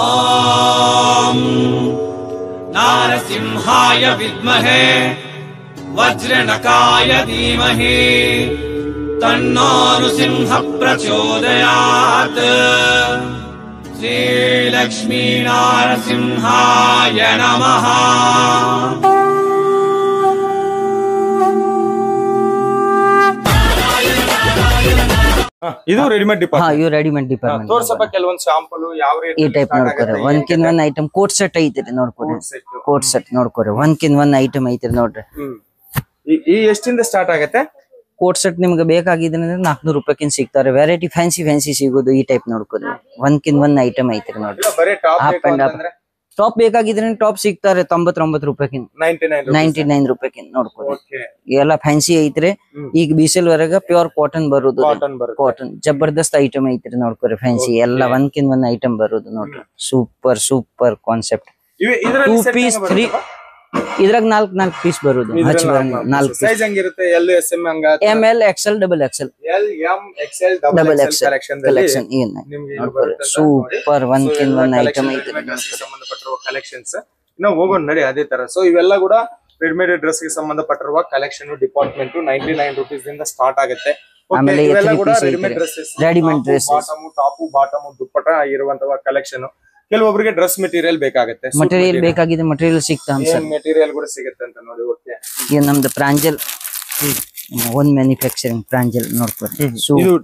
ಓಂ ನಾರಸಿಂಹಾಯ ವಿದ್ಮಹೇ ವಜ್ರನಕಾಯ ಧೀಮಹಿ ತನ್ನೋ ನೃಸಿಂಹ ಪ್ರಚೋದಯಾತ್. ಶ್ರೀ ಲಕ್ಷ್ಮೀ ನಾರಸಿಂಹಾಯ ನಮಃ. ಇದು ರೆಡಿಮೇಡ್ ಡಿಪಾರ್ಟ್ಮೆಂಟ್. ಇವು ರೆಡಿಮೇಡ್ ಡಿಪಾರ್ಟ್ಮೆಂಟ್. ತೋರ್ಸಪ್ಪ ಕೆಲವೊಂದು ಶಾಂಪಲ್ ಯಾವ ರೇಟ್ ಈ ಟೈಪ್ ನೋಡ್ಕೊರಿ. ಒಂದ್ಕಿನ್ ಒಂದ್ ಐಟಮ್ ಕೋಟ್ ಸೆಟ್ ಐತ್ರಿ ನೋಡ್ಕೊರಿ. Coat set ನೋಡ್ಕೊರಿ. ಒಂದ್ಕಿನ್ ಒಂದ್ ಐಟಮ್ ಐತ್ರಿ ನೋಡ್ರಿ. ಈ ಎಷ್ಟಿಂದ ಸ್ಟಾರ್ಟ್ ಆಗತ್ತೆ? ಕೋಟ್ ಸೆಟ್ ನಿಮ್ಗೆ ಬೇಕಾಗಿದ್ರೆ 400 ರೂಪಾಯಿಕಿನ್ ಸಿಗ್ತಾರೆ. ವೆರೈಟಿ ಫ್ಯಾನ್ಸಿ ಸಿಗೋದು ಈ ಟೈಪ್ ನೋಡ್ಕೊರಿ. ಒಂದ್ಕಿನ್ ಒಂದ್ ಐಟಮ್ ಐತ್ರಿ ನೋಡ್ರಿ. ಹಾಫ್ ಅಂಡ್ ಹಾಫ್ ಟಾಪ್ ಬೇಕಾಗಿದ್ರೆ ಟಾಪ್ ಸಿಗ್ತಾರೆ 99 ರೂಪಾಯಿಕಿನ್, 99 ರೂಪಾಯಿಕಿನ್ ನೋಡ್ಕೊರಿ. ಎಲ್ಲ ಫ್ಯಾನ್ಸಿ ಐತ್ರಿ. ಈಗ ಬಿಸಿಲ್ ವರೆಗ ಪ್ಯೂರ್ ಕಾಟನ್ ಬರುದು. ಕಾಟನ್ ಜಬರ್ದಸ್ತ್ ಐಟಮ್ ಐತ್ರಿ ನೋಡ್ಕೊರಿ. ಫ್ಯಾನ್ಸಿ ಎಲ್ಲ ಒಂದ್ಕಿನ್ ಒಂದ್ ಐಟಮ್ ಬರುದು ನೋಡ್ರಿ. Super concept. 2 ಪೀಸ್ 3 ಇದ್ರಾಗ 4 ಪೀಸ್ ಬರುದು. ಸೈಜ್ ಹೆಂಗಿರುತ್ತೆ? ಎಲ್ ಎಸ್ ಎಂ ಹಂಗ ML XL double XL L M XL double XL collection super ಒಂದ್ಕಿನ್ ಒಂದ್ ಐಟಮ್ ಐತ್ರಿ. ಸಂಬಂಧಪಟ್ಟಿರುವ ಕಲೆಕ್ಷನ್ಸ್ ಇನ್ನ ಹೋಗೋಣ ನಡಿ ಅದೇ ತರ. ಸೊ ಇವೆಲ್ಲ ಕೂಡ ರೆಡಿಮೇಡ್ ಡ್ರೆಸ್ ಗೆ ಸಂಬಂಧಪಟ್ಟಿರುವ ಕಲೆಕ್ಷನ್ ಡಿಪಾರ್ಟ್ಮೆಂಟ್ 99 ರೂಪೀಸ್ ಇಂದ ಸ್ಟಾರ್ಟ್ ಆಗುತ್ತೆ. ಆಮೇಲೆ readymade dresses, top bottom dupatta ಇರುವಂತಹ ಕಲೆಕ್ಷನ್. ಕೆಲವೊಬ್ಬರಿಗೆ ಡ್ರೆಸ್ ಮೆಟೀರಿಯಲ್ ಬೇಕಾಗುತ್ತೆ. ಮಟೀರಿಯಲ್ ಬೇಕಾಗಿದೆ, ಮಟೀರಿಯಲ್ ಸಿಗ್ತಾ ಮೆಟೀರಿಯಲ್ ಕೂಡ ಸಿಗುತ್ತೆ ಅಂತ ನೋಡಿ. ಓಕೆ, ಇದು ನಮ್ದು ಪ್ರಾಂಜಲ್ ಓನ್ ಮ್ಯಾನುಫ್ಯಾಕ್ಚರಿಂಗ್ ಪ್ರಾಂಜಲ್ ನೋಡ್ಕೊರಿ. ಇದು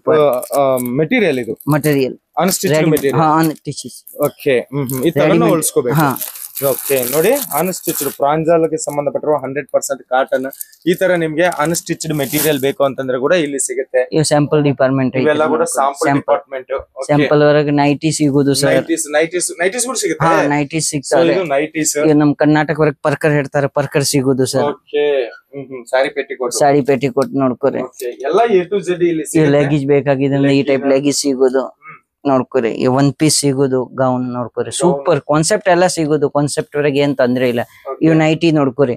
ಮೆಟೀರಿಯಲ್, ಇದು ಮಟೀರಿಯಲ್ ಅನ್ಸ್ಟಿಚ್ ಮೆಟೀರಿಯಲ್. ಓಕೆ, ಈ ತರ ಹೊಲ್ಸ್ಕೋಬೇಕು. ಓಕೆ ನೋಡಿ, ಅನ್ಸ್ಟಿಚ್ಡ್ ಪ್ರಾಂಜಲ್ಗೆ ಸಂಬಂಧಪಟ್ಟಿರುವ 100% ಕಾಟನ್. ಈ ತರ ನಿಮ್ಗೆ ಅನ್ಸ್ಟಿಚ್ಡ್ ಮೆಟೀರಿಯಲ್ ಬೇಕು ಅಂತಂದ್ರೆ ಕೂಡ ಇಲ್ಲಿ ಸಿಗುತ್ತೆ. ಇವು ಸ್ಯಾಂಪಲ್ ಡಿಪಾರ್ಟ್ಮೆಂಟ್. ಇವೆಲ್ಲ ಕೂಡ ಸ್ಯಾಂಪಲ್ ಡಿಪಾರ್ಟ್ಮೆಂಟ್. ಸ್ಯಾಂಪಲ್ ವರೆಗೆ ನೈಟಿ ಸಿಗುದು ಸರ್. ನೈಟೀಸ್ ಕೂಡ ಸಿಗುತ್ತೆ. ನೈಟೀಸ್ ಸಿಗ್ತವೆ. ನಮ್ ಕರ್ನಾಟಕ ವರೆಗೆ ಪರ್ಕರ್ ಹೇಳ್ತಾರೆ, ಪರ್ಕರ್ ಸಿಗುದು ಸರ್. ಓಕೆ, ಸಾರಿ ಪೆಟಿಕೋಟ್ ನೋಡ್ಕೊರಿ. ಎಲ್ಲ A to Z ಇಲ್ಲಿ ಸಿಗುತ್ತೆ. ಲೆಗೀಜ್ ಬೇಕಾಗಿದೆ ಈ ಟೈಪ್ ಲೆಗೀಜ್ ಸಿಗುದು ನೋಡ್ಕೊರಿ. ಒನ್ ಪೀಸ್ ಸಿಗುದು, ಗೌನ್ ನೋಡ್ಕೊರಿ. ಸೂಪರ್ ಕಾನ್ಸೆಪ್ಟ್ ಎಲ್ಲ ಸಿಗುದು. ಕಾನ್ಸೆಪ್ಟ್ ವರೆಗೆ ಏನ್ ತೊಂದ್ರೆ ಇಲ್ಲ. ಇವ್ ನೈಟಿ ನೋಡ್ಕೊರಿ.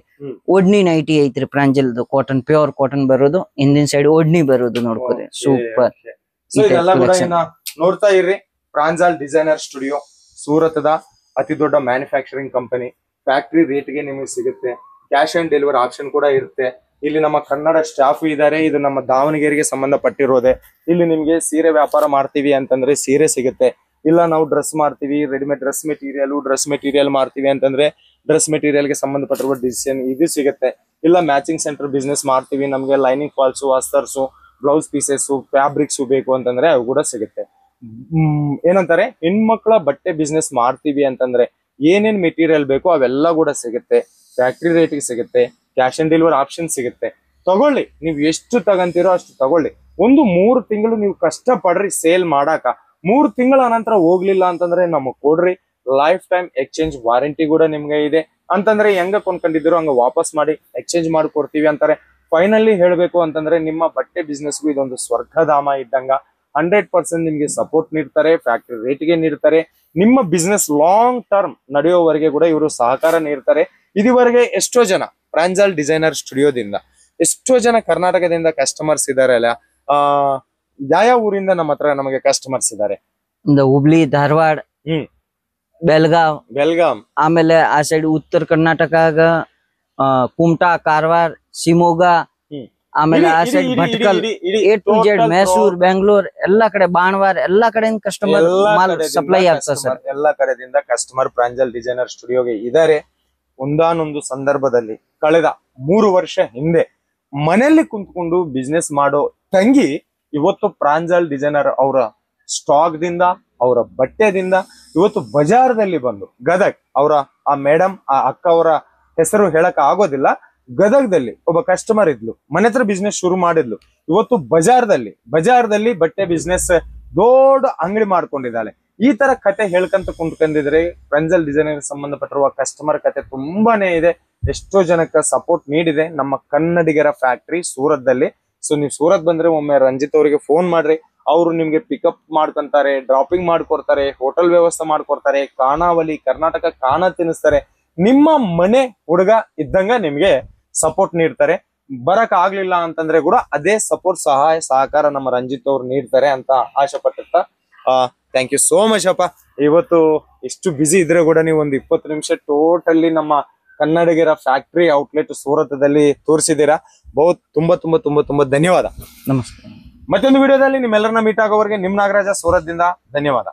ಓಡ್ನಿ ನೈಟಿ ಐತ್ರಿ ಪ್ರಾಂಜಲ್ದು. ಕಾಟನ್, ಪ್ಯೂರ್ ಕಾಟನ್ ಬರೋದು. ಹಿಂದಿನ ಸೈಡ್ ಓಡ್ನಿ ಬರೋದು ನೋಡ್ಕೊರಿ. ಸೂಪರ್. ನೋಡ್ತಾ ಇರ್ರಿ, ಪ್ರಾಂಜಲ್ ಡಿಸೈನರ್ ಸ್ಟುಡಿಯೋ ಸೂರತ್ದ ಅತಿ ದೊಡ್ಡ ಮ್ಯಾನುಫ್ಯಾಕ್ಚರಿಂಗ್ ಕಂಪನಿ. ಫ್ಯಾಕ್ಟರಿ ರೇಟ್ ಗೆ ನಿಮಗೆ ಸಿಗುತ್ತೆ. ಕ್ಯಾಶ್ ಆನ್ ಡೆಲಿವರಿ ಆಪ್ಷನ್ ಕೂಡ ಇರುತ್ತೆ. ಇಲ್ಲಿ ನಮ್ಮ ಕನ್ನಡ ಸ್ಟಾಫ್ ಇದ್ದಾರೆ. ಇದು ನಮ್ಮ ದಾವಣಗೆರೆಗೆ ಸಂಬಂಧಪಟ್ಟಿರೋದೆ. ಇಲ್ಲಿ ನಿಮ್ಗೆ ಸೀರೆ ವ್ಯಾಪಾರ ಮಾಡ್ತೀವಿ ಅಂತಂದ್ರೆ ಸೀರೆ ಸಿಗುತ್ತೆ. ಇಲ್ಲ ನಾವು ಡ್ರೆಸ್ ಮಾಡ್ತೀವಿ, ರೆಡಿಮೇಡ್ ಡ್ರೆಸ್ ಮೆಟೀರಿಯಲ್ ಮಾಡ್ತೀವಿ ಅಂತಂದ್ರೆ ಡ್ರೆಸ್ ಮೆಟೀರಿಯಲ್ ಗೆ ಸಂಬಂಧಪಟ್ಟಿರುವ ಡಿಸೈನ್ ಇದು ಸಿಗುತ್ತೆ. ಇಲ್ಲ ಮ್ಯಾಚಿಂಗ್ ಸೆಂಟರ್ ಬಿಸ್ನೆಸ್ ಮಾಡ್ತೀವಿ, ನಮ್ಗೆ ಲೈನಿಂಗ್ ಫಾಲ್ಸು, ಅಸ್ತರ್ಸು, ಬ್ಲೌಸ್ ಪೀಸಸ್, ಫ್ಯಾಬ್ರಿಕ್ಸ್ ಬೇಕು ಅಂತಂದ್ರೆ ಅವು ಕೂಡ ಸಿಗುತ್ತೆ. ಏನಂತಾರೆ, ಹೆಣ್ಮಕ್ಳ ಬಟ್ಟೆ ಬಿಸ್ನೆಸ್ ಮಾಡ್ತೀವಿ ಅಂತಂದ್ರೆ ಏನೇನ್ ಮೆಟೀರಿಯಲ್ ಬೇಕು ಅವೆಲ್ಲ ಕೂಡ ಸಿಗುತ್ತೆ. ಫ್ಯಾಕ್ಟರಿ ರೇಟ್ಗೆ ಸಿಗುತ್ತೆ. ಕ್ಯಾಶ್ ಆನ್ ಡೆಲಿವರಿ ಆಪ್ಷನ್ ಸಿಗುತ್ತೆ. ತಗೊಳ್ಳಿ, ನೀವು ಎಷ್ಟು ತಗಂತೀರೋ ಅಷ್ಟು ತಗೊಳ್ಳಿ. 3 ತಿಂಗಳು ನೀವು ಕಷ್ಟ ಪಡ್ರಿ ಸೇಲ್ ಮಾಡಾಕ. 3 ತಿಂಗಳ ನಂತರ ಹೋಗ್ಲಿಲ್ಲ ಅಂತಂದ್ರೆ ನಮಗ್ ಕೊಡ್ರಿ. ಲೈಫ್ ಟೈಮ್ ಎಕ್ಸ್ಚೇಂಜ್ ವಾರಂಟಿ ಕೂಡ ನಿಮ್ಗೆ ಇದೆ. ಅಂತಂದ್ರೆ ಹೆಂಗ ಕೊಂಡ್ಕೊಂಡಿದ್ದೀರೋ ಹಂಗ ವಾಪಸ್ ಮಾಡಿ ಎಕ್ಸ್ಚೇಂಜ್ ಮಾಡ್ಕೊಡ್ತೀವಿ ಅಂತಾರೆ. ಫೈನಲಿ ಹೇಳ್ಬೇಕು ಅಂತಂದ್ರೆ ನಿಮ್ಮ ಬಟ್ಟೆ ಬಿಸ್ನೆಸ್ಗೂ ಇದೊಂದು ಸ್ವರ್ಗಧಾಮ ಇದ್ದಂಗ. 100% ನಿಮ್ಗೆ ಸಪೋರ್ಟ್ ನೀಡ್ತಾರೆ. ಫ್ಯಾಕ್ಟರಿ ರೇಟ್ಗೆ ನೀಡ್ತಾರೆ. ನಿಮ್ಮ ಬಿಸ್ನೆಸ್ ಲಾಂಗ್ ಟರ್ಮ್ ನಡೆಯೋವರೆಗೆ ಕೂಡ ಇವರು ಸಹಕಾರ ನೀಡ್ತಾರೆ. ಇದುವರೆಗೆ ಎಷ್ಟೋ ಜನ ಪ್ರಾಂಜಲ್ ಡಿಸೈನರ್ ಸ್ಟುಡಿಯೋದಿಂದ ಎಷ್ಟೋ ಜನ ಕರ್ನಾಟಕದಿಂದ ಕಸ್ಟಮರ್ಸ್ ಇದಾರೆ ಅಲ್ಲ. ಯಾವ ಊರಿಂದ ನಮ್ಮ ಹತ್ರ ನಮಗೆ ಕಸ್ಟಮರ್ಸ್ ಇದಾರೆ? ಹುಬ್ಳಿ, ಧಾರವಾಡ, ಬೆಲ್ಗಾಂ, ಆಮೇಲೆ ಆ ಸೈಡ್ ಉತ್ತರ ಕರ್ನಾಟಕ ಕುಮಟಾ, ಕಾರವಾರ, ಶಿವಮೊಗ್ಗ, ಆಮೇಲೆ ಆ side Bhatkal, A to Z, Mysuru, Bengaluru, ಎಲ್ಲಾ ಕಡೆ, ಬಾಣವಾರ, ಎಲ್ಲಾ ಕಡೆ ಕಸ್ಟಮರ್ ಸಪ್ಲೈ ಆಗ್ತದೆ ಸರ್. ಎಲ್ಲಾ ಕಡೆದಿಂದ ಕಸ್ಟಮರ್ ಪ್ರಾಂಜಲ್ ಡಿಸೈನರ್ ಸ್ಟುಡಿಯೋಗೆ ಇದಾರೆ. ಒಂದಾನೊಂದು ಸಂದರ್ಭದಲ್ಲಿ ಕಳೆದ 3 ವರ್ಷ ಹಿಂದೆ ಮನೆಯಲ್ಲಿ ಕುಂತ್ಕೊಂಡು ಬಿಸ್ನೆಸ್ ಮಾಡೋ ತಂಗಿ ಇವತ್ತು ಪ್ರಾಂಜಲ್ ಡಿಸೈನರ್ ಅವರ ಸ್ಟಾಕ್ ದಿಂದ, ಅವರ ಬಟ್ಟೆದಿಂದ ಇವತ್ತು ಬಜಾರದಲ್ಲಿ ಬಂದು ಗದಗ್ ಅವರ ಆ ಮೇಡಮ್, ಆ ಅಕ್ಕ ಅವರ ಹೆಸರು ಹೇಳಕ್ ಆಗೋದಿಲ್ಲ. ಗದಗದಲ್ಲಿ ಒಬ್ಬ ಕಸ್ಟಮರ್ ಇದ್ಲು, ಮನೆ ಹತ್ರ ಬಿಸ್ನೆಸ್ ಶುರು ಮಾಡಿದ್ಲು. ಇವತ್ತು ಬಜಾರದಲ್ಲಿ ಬಟ್ಟೆ ಬಿಸ್ನೆಸ್ ದೊಡ್ಡ ಅಂಗಡಿ ಮಾಡ್ಕೊಂಡಿದ್ದಾಳೆ. ಈ ತರ ಕತೆ ಹೇಳ್ಕಂತ ಕುಂತ್ಕೊಂಡಿದ್ರೆ ಪ್ರಾಂಜಲ್ ಡಿಸೈನರ್ ಸಂಬಂಧಪಟ್ಟಿರುವ ಕಸ್ಟಮರ್ ಕತೆ ತುಂಬಾನೇ ಇದೆ. ಎಷ್ಟೋ ಜನಕ್ಕೆ ಸಪೋರ್ಟ್ ನೀಡಿದೆ ನಮ್ಮ ಕನ್ನಡಿಗರ ಫ್ಯಾಕ್ಟರಿ ಸೂರತ್ದಲ್ಲಿ. ಸೊ ನೀವು ಸೂರತ್ ಬಂದ್ರೆ ಒಮ್ಮೆ ರಂಜಿತ್ ಅವರಿಗೆ ಫೋನ್ ಮಾಡ್ರಿ. ಅವರು ನಿಮ್ಗೆ ಪಿಕಪ್ ಮಾಡ್ಕೊಂತಾರೆ, ಡ್ರಾಪಿಂಗ್ ಮಾಡ್ಕೊಡ್ತಾರೆ, ಹೋಟೆಲ್ ವ್ಯವಸ್ಥೆ ಮಾಡ್ಕೊಡ್ತಾರೆ, ಖಾನಾವಳಿ ಕರ್ನಾಟಕ ಖಾನಾ ತಿನ್ನಿಸ್ತಾರೆ. ನಿಮ್ಮ ಮನೆ ಹುಡುಗ ಇದ್ದಂಗ ನಿಮ್ಗೆ ಸಪೋರ್ಟ್ ನೀಡ್ತಾರೆ. ಬರಕ್ ಆಗ್ಲಿಲ್ಲ ಅಂತಂದ್ರೆ ಕೂಡ ಅದೇ ಸಪೋರ್ಟ್, ಸಹಾಯ ಸಹಕಾರ ನಮ್ಮ ರಂಜಿತ್ ಅವ್ರು ನೀಡ್ತಾರೆ ಅಂತ ಆಶೆ ಪಟ್ಟಿರ್ತ. ಥ್ಯಾಂಕ್ ಯು ಸೋ ಮಚ್ ಅಪ್ಪ. ಇವತ್ತು ಎಷ್ಟು ಬಿಸಿ ಇದ್ರೆ ಕೂಡ ನೀವು ಒಂದು 20 ನಿಮಿಷ ಟೋಟಲಿ ನಮ್ಮ ಕನ್ನಡಿಗರ ಫ್ಯಾಕ್ಟರಿ ಔಟ್ಲೆಟ್ ಸೂರತದಲ್ಲಿ ತೋರಿಸಿದ್ದೀರಾ. ತುಂಬಾ ತುಂಬಾ ತುಂಬಾ ತುಂಬಾ ಧನ್ಯವಾದ. ನಮಸ್ಕಾರ. ಮತ್ತೊಂದು ವಿಡಿಯೋದಲ್ಲಿ ನಿಮ್ಮೆಲ್ಲರನ್ನ ಮೀಟ್ ಆಗೋವರೆಗೆ ನಿಮ್ ನಾಗರಾಜ ಸೂರತ್ದಿಂದ ಧನ್ಯವಾದ.